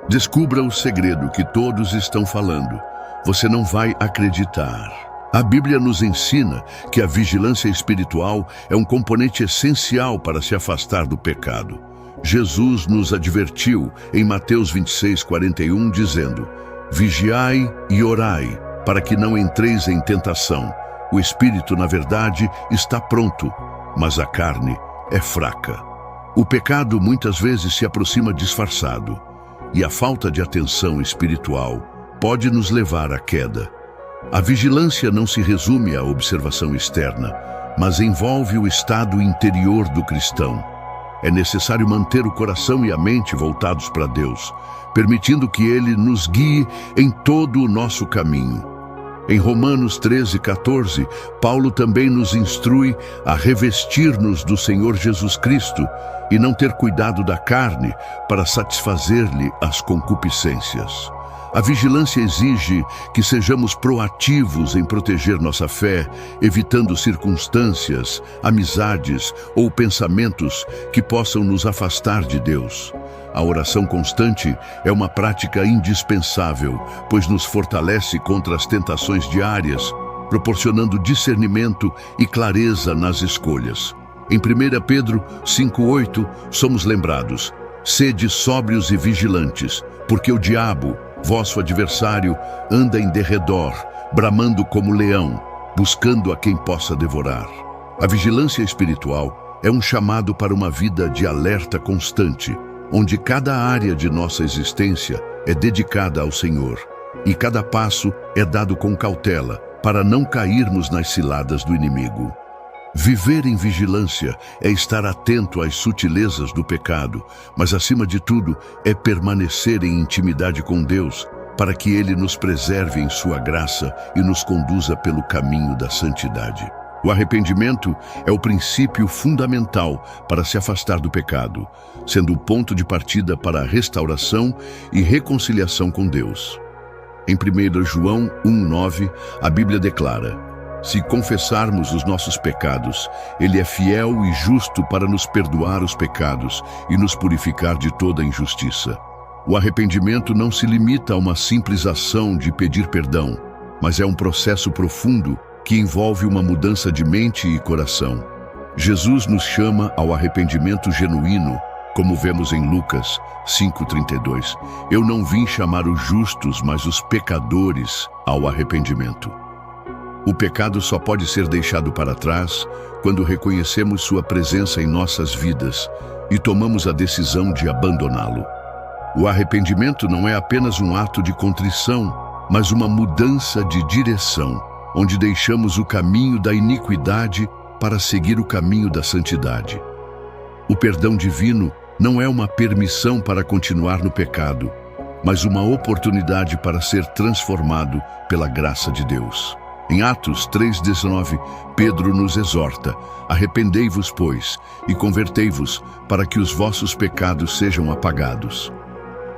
Descubra o segredo que todos estão falando. Você não vai acreditar. A Bíblia nos ensina que a vigilância espiritual é um componente essencial para se afastar do pecado. Jesus nos advertiu em Mateus 26:41, dizendo: Vigiai e orai, para que não entreis em tentação. O espírito, na verdade, está pronto, mas a carne é fraca. O pecado muitas vezes se aproxima disfarçado, e a falta de atenção espiritual pode nos levar à queda. A vigilância não se resume à observação externa, mas envolve o estado interior do cristão. É necessário manter o coração e a mente voltados para Deus, permitindo que Ele nos guie em todo o nosso caminho. Em Romanos 13:14, Paulo também nos instrui a revestir-nos do Senhor Jesus Cristo e não ter cuidado da carne para satisfazer-lhe as concupiscências. A vigilância exige que sejamos proativos em proteger nossa fé, evitando circunstâncias, amizades ou pensamentos que possam nos afastar de Deus. A oração constante é uma prática indispensável, pois nos fortalece contra as tentações diárias, proporcionando discernimento e clareza nas escolhas. Em 1 Pedro 5:8, somos lembrados: sede sóbrios e vigilantes, porque o diabo, vosso adversário, anda em derredor, bramando como leão, buscando a quem possa devorar. A vigilância espiritual é um chamado para uma vida de alerta constante, onde cada área de nossa existência é dedicada ao Senhor, e cada passo é dado com cautela, para não cairmos nas ciladas do inimigo. Viver em vigilância é estar atento às sutilezas do pecado, mas acima de tudo é permanecer em intimidade com Deus, para que Ele nos preserve em sua graça e nos conduza pelo caminho da santidade. O arrependimento é o princípio fundamental para se afastar do pecado, sendo o ponto de partida para a restauração e reconciliação com Deus. Em 1 João 1:9, a Bíblia declara: se confessarmos os nossos pecados, Ele é fiel e justo para nos perdoar os pecados e nos purificar de toda injustiça. O arrependimento não se limita a uma simples ação de pedir perdão, mas é um processo profundo que envolve uma mudança de mente e coração. Jesus nos chama ao arrependimento genuíno, como vemos em Lucas 5:32. Eu não vim chamar os justos, mas os pecadores ao arrependimento. O pecado só pode ser deixado para trás quando reconhecemos sua presença em nossas vidas e tomamos a decisão de abandoná-lo. O arrependimento não é apenas um ato de contrição, mas uma mudança de direção, onde deixamos o caminho da iniquidade para seguir o caminho da santidade. O perdão divino não é uma permissão para continuar no pecado, mas uma oportunidade para ser transformado pela graça de Deus. Em Atos 3:19, Pedro nos exorta: arrependei-vos, pois, e convertei-vos, para que os vossos pecados sejam apagados.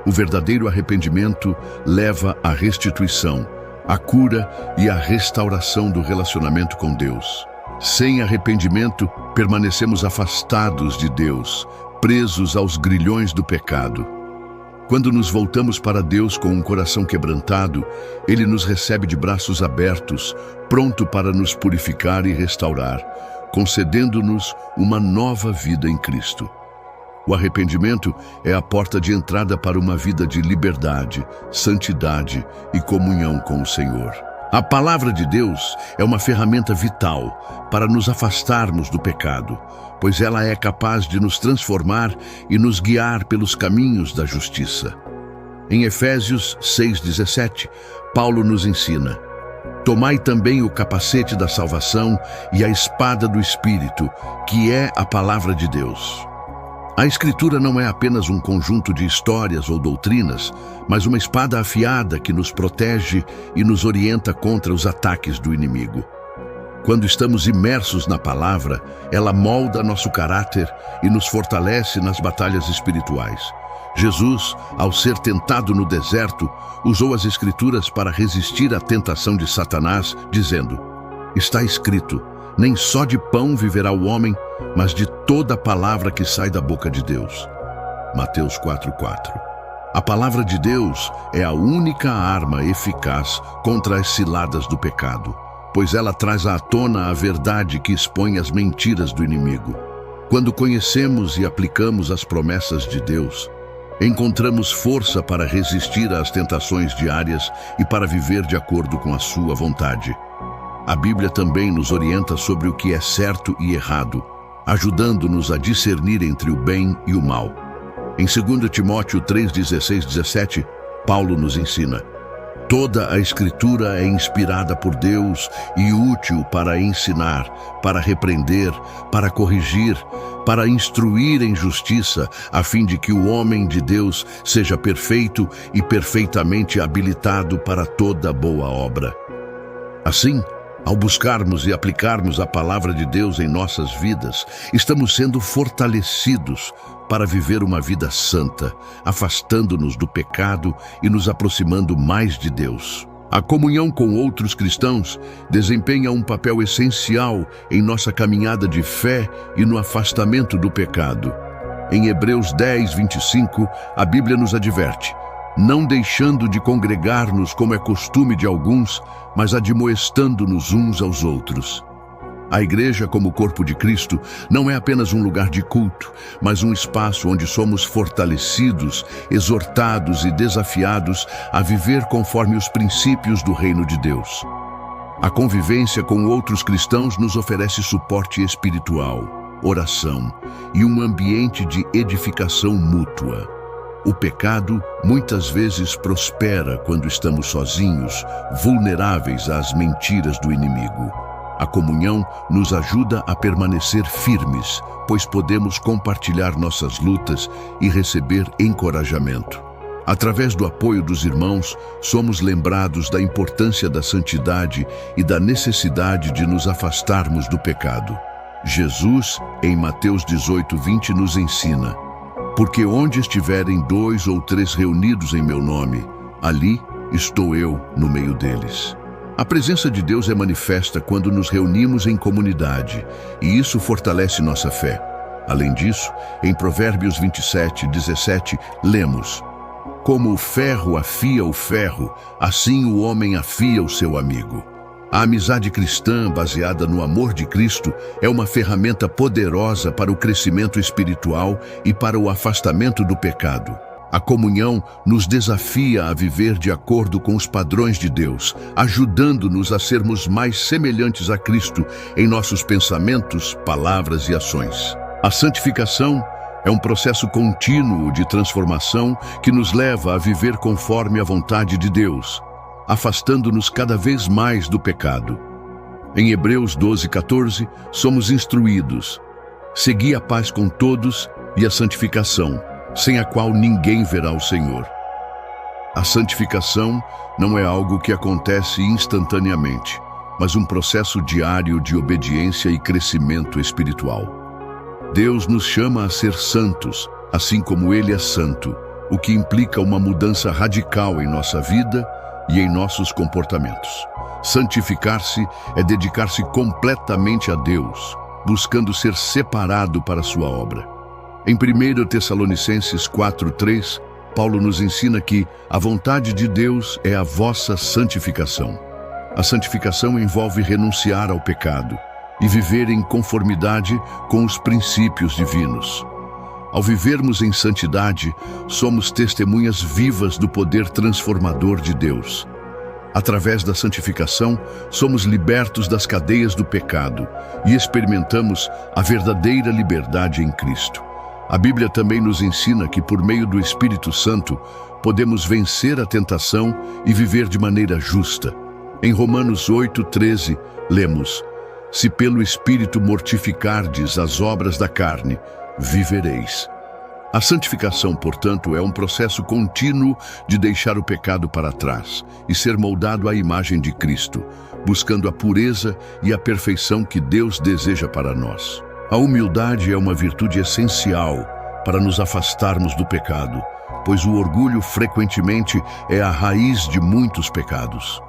O verdadeiro arrependimento leva à restituição, à cura e à restauração do relacionamento com Deus. Sem arrependimento, permanecemos afastados de Deus, presos aos grilhões do pecado. Quando nos voltamos para Deus com um coração quebrantado, Ele nos recebe de braços abertos, pronto para nos purificar e restaurar, concedendo-nos uma nova vida em Cristo. O arrependimento é a porta de entrada para uma vida de liberdade, santidade e comunhão com o Senhor. A palavra de Deus é uma ferramenta vital para nos afastarmos do pecado, pois ela é capaz de nos transformar e nos guiar pelos caminhos da justiça. Em Efésios 6:17, Paulo nos ensina: tomai também o capacete da salvação e a espada do Espírito, que é a palavra de Deus. A Escritura não é apenas um conjunto de histórias ou doutrinas, mas uma espada afiada que nos protege e nos orienta contra os ataques do inimigo. Quando estamos imersos na palavra, ela molda nosso caráter e nos fortalece nas batalhas espirituais. Jesus, ao ser tentado no deserto, usou as Escrituras para resistir à tentação de Satanás, dizendo: está escrito, nem só de pão viverá o homem, mas de toda palavra que sai da boca de Deus. Mateus 4:4. A palavra de Deus é a única arma eficaz contra as ciladas do pecado, pois ela traz à tona a verdade que expõe as mentiras do inimigo. Quando conhecemos e aplicamos as promessas de Deus, encontramos força para resistir às tentações diárias e para viver de acordo com a sua vontade. A Bíblia também nos orienta sobre o que é certo e errado, ajudando-nos a discernir entre o bem e o mal. Em 2 Timóteo 3:16-17, Paulo nos ensina: toda a Escritura é inspirada por Deus e útil para ensinar, para repreender, para corrigir, para instruir em justiça, a fim de que o homem de Deus seja perfeito e perfeitamente habilitado para toda boa obra. Assim, ao buscarmos e aplicarmos a palavra de Deus em nossas vidas, estamos sendo fortalecidos para viver uma vida santa, afastando-nos do pecado e nos aproximando mais de Deus. A comunhão com outros cristãos desempenha um papel essencial em nossa caminhada de fé e no afastamento do pecado. Em Hebreus 10:25, a Bíblia nos adverte: não deixando de congregar-nos como é costume de alguns, mas admoestando-nos uns aos outros. A igreja, como corpo de Cristo, não é apenas um lugar de culto, mas um espaço onde somos fortalecidos, exortados e desafiados a viver conforme os princípios do reino de Deus. A convivência com outros cristãos nos oferece suporte espiritual, oração e um ambiente de edificação mútua. O pecado muitas vezes prospera quando estamos sozinhos, vulneráveis às mentiras do inimigo. A comunhão nos ajuda a permanecer firmes, pois podemos compartilhar nossas lutas e receber encorajamento. Através do apoio dos irmãos, somos lembrados da importância da santidade e da necessidade de nos afastarmos do pecado. Jesus, em Mateus 18:20, nos ensina: porque onde estiverem 2 ou 3 reunidos em meu nome, ali estou eu no meio deles. A presença de Deus é manifesta quando nos reunimos em comunidade, e isso fortalece nossa fé. Além disso, em Provérbios 27:17, lemos: como o ferro afia o ferro, assim o homem afia o seu amigo. A amizade cristã, baseada no amor de Cristo, é uma ferramenta poderosa para o crescimento espiritual e para o afastamento do pecado. A comunhão nos desafia a viver de acordo com os padrões de Deus, ajudando-nos a sermos mais semelhantes a Cristo em nossos pensamentos, palavras e ações. A santificação é um processo contínuo de transformação que nos leva a viver conforme a vontade de Deus, afastando-nos cada vez mais do pecado. Em Hebreus 12:14, somos instruídos: segui a paz com todos e a santificação, sem a qual ninguém verá o Senhor. A santificação não é algo que acontece instantaneamente, mas um processo diário de obediência e crescimento espiritual. Deus nos chama a ser santos, assim como Ele é santo, o que implica uma mudança radical em nossa vida e em nossos comportamentos. Santificar-se é dedicar-se completamente a Deus, buscando ser separado para a sua obra. Em 1 Tessalonicenses 4:3, Paulo nos ensina que a vontade de Deus é a vossa santificação. A santificação envolve renunciar ao pecado e viver em conformidade com os princípios divinos. Ao vivermos em santidade, somos testemunhas vivas do poder transformador de Deus. Através da santificação, somos libertos das cadeias do pecado e experimentamos a verdadeira liberdade em Cristo. A Bíblia também nos ensina que, por meio do Espírito Santo, podemos vencer a tentação e viver de maneira justa. Em Romanos 8:13, lemos: se pelo Espírito mortificardes as obras da carne, vivereis. A santificação, portanto, é um processo contínuo de deixar o pecado para trás e ser moldado à imagem de Cristo, buscando a pureza e a perfeição que Deus deseja para nós. A humildade é uma virtude essencial para nos afastarmos do pecado, pois o orgulho frequentemente é a raiz de muitos pecados.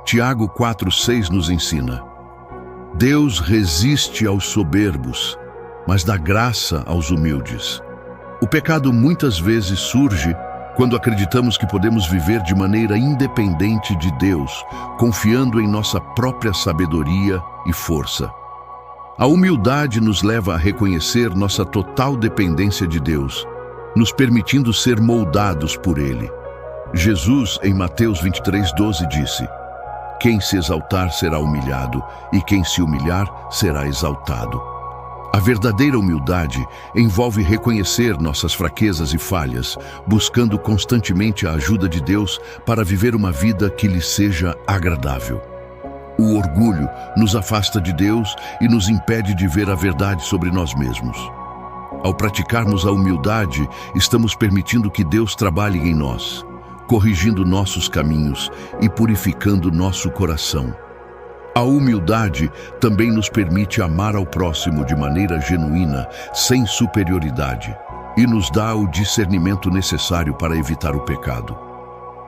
Tiago 4:6 nos ensina: Deus resiste aos soberbos, mas dá graça aos humildes. O pecado muitas vezes surge Quando acreditamos que podemos viver de maneira independente de Deus, confiando em nossa própria sabedoria e força. A humildade nos leva a reconhecer nossa total dependência de Deus, nos permitindo ser moldados por Ele. Jesus, em Mateus 23:12, disse: "Quem se exaltar será humilhado, e quem se humilhar será exaltado." A verdadeira humildade envolve reconhecer nossas fraquezas e falhas, buscando constantemente a ajuda de Deus para viver uma vida que lhe seja agradável. O orgulho nos afasta de Deus e nos impede de ver a verdade sobre nós mesmos. Ao praticarmos a humildade, estamos permitindo que Deus trabalhe em nós, corrigindo nossos caminhos e purificando nosso coração. A humildade também nos permite amar ao próximo de maneira genuína, sem superioridade, e nos dá o discernimento necessário para evitar o pecado.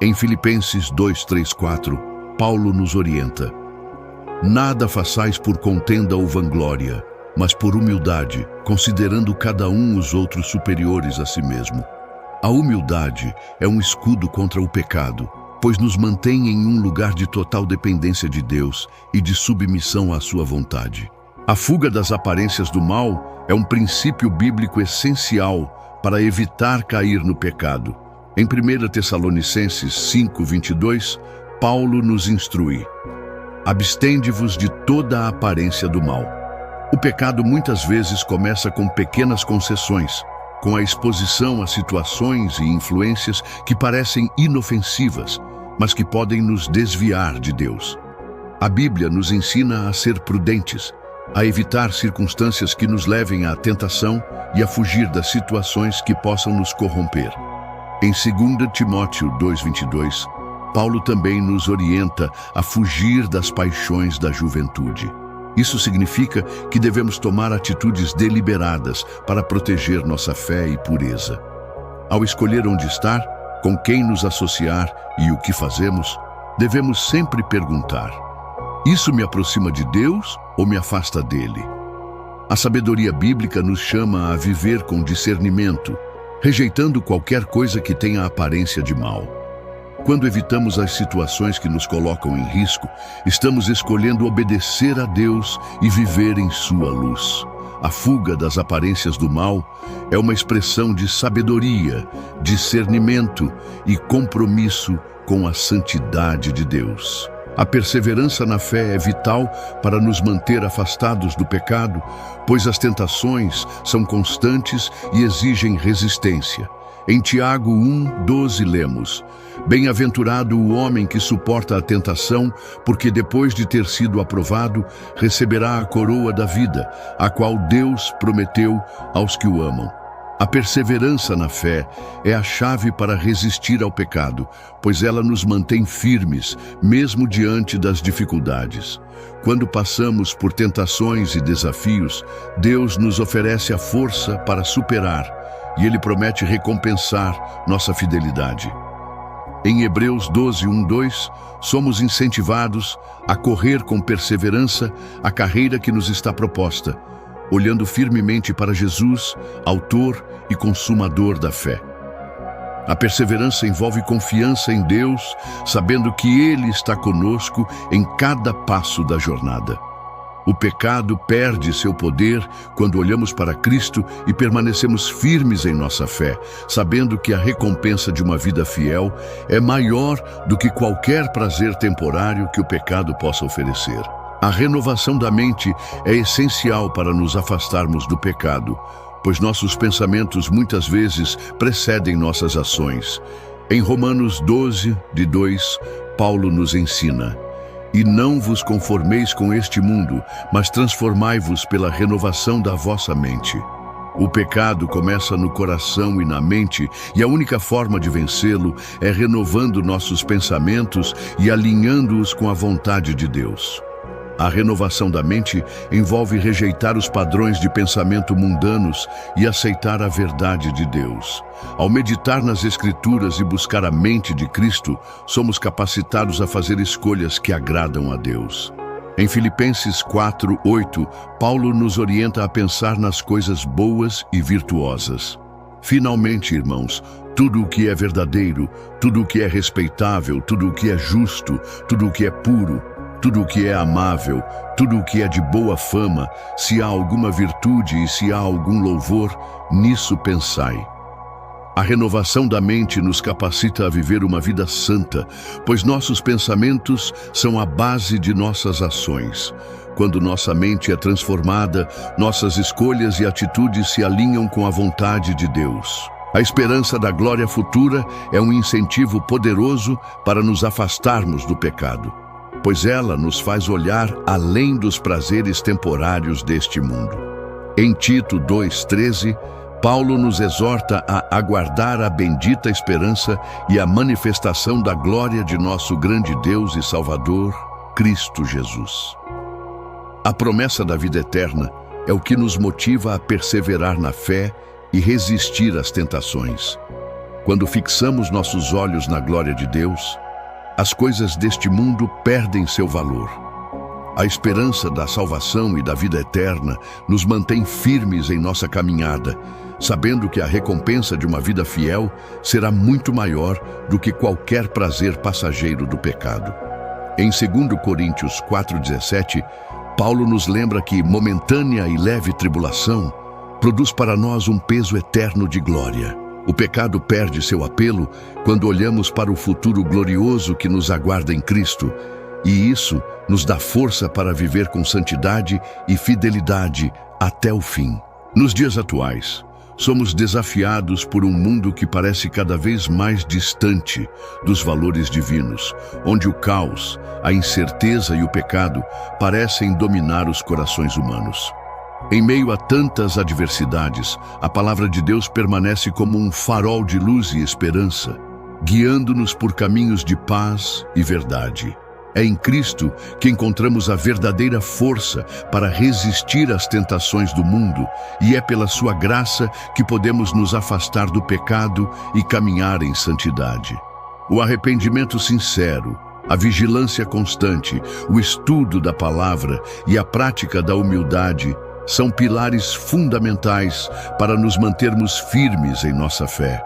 Em Filipenses 2:3-4, Paulo nos orienta: "Nada façais por contenda ou vanglória, mas por humildade, considerando cada um os outros superiores a si mesmo." A humildade é um escudo contra o pecado, pois nos mantém em um lugar de total dependência de Deus e de submissão à sua vontade. A fuga das aparências do mal é um princípio bíblico essencial para evitar cair no pecado. Em 1 Tessalonicenses 5:22, Paulo nos instrui: "Abstende-vos de toda a aparência do mal." O pecado muitas vezes começa com pequenas concessões, com a exposição a situações e influências que parecem inofensivas, mas que podem nos desviar de Deus. A Bíblia nos ensina a ser prudentes, a evitar circunstâncias que nos levem à tentação e a fugir das situações que possam nos corromper. Em 2 Timóteo 2:22, Paulo também nos orienta a fugir das paixões da juventude. Isso significa que devemos tomar atitudes deliberadas para proteger nossa fé e pureza. Ao escolher onde estar, com quem nos associar e o que fazemos, devemos sempre perguntar: isso me aproxima de Deus ou me afasta dele? A sabedoria bíblica nos chama a viver com discernimento, rejeitando qualquer coisa que tenha aparência de mal. Quando evitamos as situações que nos colocam em risco, estamos escolhendo obedecer a Deus e viver em sua luz. A fuga das aparências do mal é uma expressão de sabedoria, discernimento e compromisso com a santidade de Deus. A perseverança na fé é vital para nos manter afastados do pecado, pois as tentações são constantes e exigem resistência. Em Tiago 1:12 lemos: "Bem-aventurado o homem que suporta a tentação, porque depois de ter sido aprovado, receberá a coroa da vida, a qual Deus prometeu aos que o amam." A perseverança na fé é a chave para resistir ao pecado, pois ela nos mantém firmes, mesmo diante das dificuldades. Quando passamos por tentações e desafios, Deus nos oferece a força para superar, e Ele promete recompensar nossa fidelidade. Em Hebreus 12:1-2, somos incentivados a correr com perseverança a carreira que nos está proposta, olhando firmemente para Jesus, autor e consumador da fé. A perseverança envolve confiança em Deus, sabendo que Ele está conosco em cada passo da jornada. O pecado perde seu poder quando olhamos para Cristo e permanecemos firmes em nossa fé, sabendo que a recompensa de uma vida fiel é maior do que qualquer prazer temporário que o pecado possa oferecer. A renovação da mente é essencial para nos afastarmos do pecado, pois nossos pensamentos muitas vezes precedem nossas ações. Em Romanos 12:2, Paulo nos ensina: "E não vos conformeis com este mundo, mas transformai-vos pela renovação da vossa mente." O pecado começa no coração e na mente, e a única forma de vencê-lo é renovando nossos pensamentos e alinhando-os com a vontade de Deus. A renovação da mente envolve rejeitar os padrões de pensamento mundanos e aceitar a verdade de Deus. Ao meditar nas Escrituras e buscar a mente de Cristo, somos capacitados a fazer escolhas que agradam a Deus. Em Filipenses 4:8, Paulo nos orienta a pensar nas coisas boas e virtuosas. Finalmente, irmãos, tudo o que é verdadeiro, tudo o que é respeitável, tudo o que é justo, tudo o que é puro, tudo o que é amável, tudo o que é de boa fama, se há alguma virtude e se há algum louvor, nisso pensai. A renovação da mente nos capacita a viver uma vida santa, pois nossos pensamentos são a base de nossas ações. Quando nossa mente é transformada, nossas escolhas e atitudes se alinham com a vontade de Deus. A esperança da glória futura é um incentivo poderoso para nos afastarmos do pecado, pois ela nos faz olhar além dos prazeres temporários deste mundo. Em Tito 2:13, Paulo nos exorta a aguardar a bendita esperança e a manifestação da glória de nosso grande Deus e Salvador, Cristo Jesus. A promessa da vida eterna é o que nos motiva a perseverar na fé e resistir às tentações. Quando fixamos nossos olhos na glória de Deus, as coisas deste mundo perdem seu valor. A esperança da salvação e da vida eterna nos mantém firmes em nossa caminhada, sabendo que a recompensa de uma vida fiel será muito maior do que qualquer prazer passageiro do pecado. Em 2 Coríntios 4:17, Paulo nos lembra que momentânea e leve tribulação produz para nós um peso eterno de glória. O pecado perde seu apelo quando olhamos para o futuro glorioso que nos aguarda em Cristo, e isso nos dá força para viver com santidade e fidelidade até o fim. Nos dias atuais, somos desafiados por um mundo que parece cada vez mais distante dos valores divinos, onde o caos, a incerteza e o pecado parecem dominar os corações humanos. Em meio a tantas adversidades, a palavra de Deus permanece como um farol de luz e esperança, guiando-nos por caminhos de paz e verdade. É em Cristo que encontramos a verdadeira força para resistir às tentações do mundo, e é pela sua graça que podemos nos afastar do pecado e caminhar em santidade. O arrependimento sincero, a vigilância constante, o estudo da palavra e a prática da humildade são pilares fundamentais para nos mantermos firmes em nossa fé.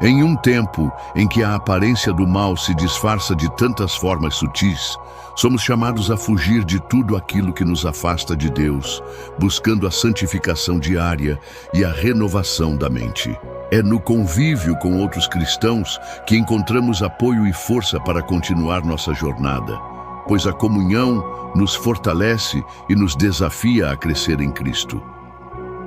Em um tempo em que a aparência do mal se disfarça de tantas formas sutis, somos chamados a fugir de tudo aquilo que nos afasta de Deus, buscando a santificação diária e a renovação da mente. É no convívio com outros cristãos que encontramos apoio e força para continuar nossa jornada, pois a comunhão nos fortalece e nos desafia a crescer em Cristo.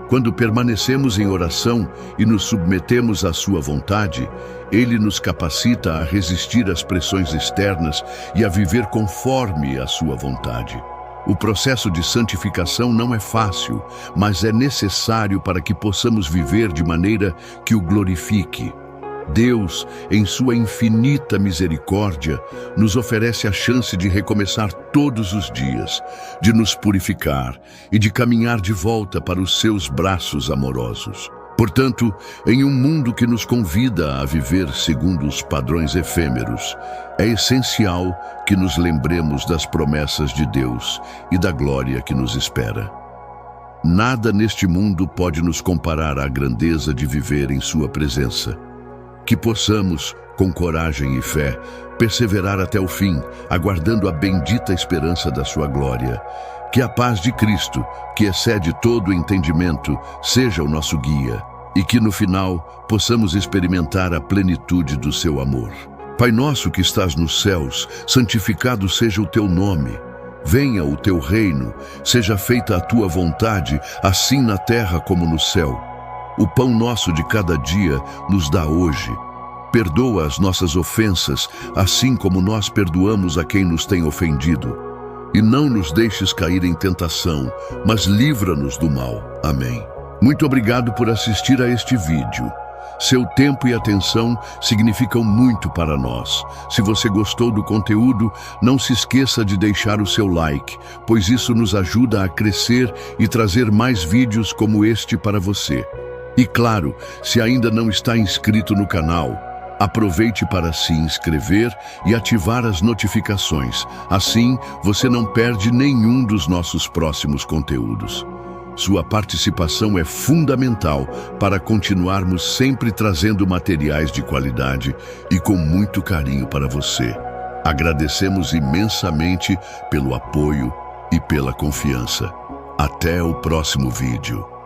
Quando permanecemos em oração e nos submetemos à sua vontade, Ele nos capacita a resistir às pressões externas e a viver conforme a sua vontade. O processo de santificação não é fácil, mas é necessário para que possamos viver de maneira que o glorifique. Deus, em sua infinita misericórdia, nos oferece a chance de recomeçar todos os dias, de nos purificar e de caminhar de volta para os seus braços amorosos. Portanto, em um mundo que nos convida a viver segundo os padrões efêmeros, é essencial que nos lembremos das promessas de Deus e da glória que nos espera. Nada neste mundo pode nos comparar à grandeza de viver em sua presença. Que possamos, com coragem e fé, perseverar até o fim, aguardando a bendita esperança da sua glória. Que a paz de Cristo, que excede todo o entendimento, seja o nosso guia, e que no final possamos experimentar a plenitude do seu amor. Pai nosso que estás nos céus, santificado seja o teu nome. Venha o teu reino, seja feita a tua vontade, assim na terra como no céu. O pão nosso de cada dia nos dá hoje. Perdoa as nossas ofensas, assim como nós perdoamos a quem nos tem ofendido. E não nos deixes cair em tentação, mas livra-nos do mal. Amém. Muito obrigado por assistir a este vídeo. Seu tempo e atenção significam muito para nós. Se você gostou do conteúdo, não se esqueça de deixar o seu like, pois isso nos ajuda a crescer e trazer mais vídeos como este para você. E claro, se ainda não está inscrito no canal, aproveite para se inscrever e ativar as notificações. Assim, você não perde nenhum dos nossos próximos conteúdos. Sua participação é fundamental para continuarmos sempre trazendo materiais de qualidade e com muito carinho para você. Agradecemos imensamente pelo apoio e pela confiança. Até o próximo vídeo.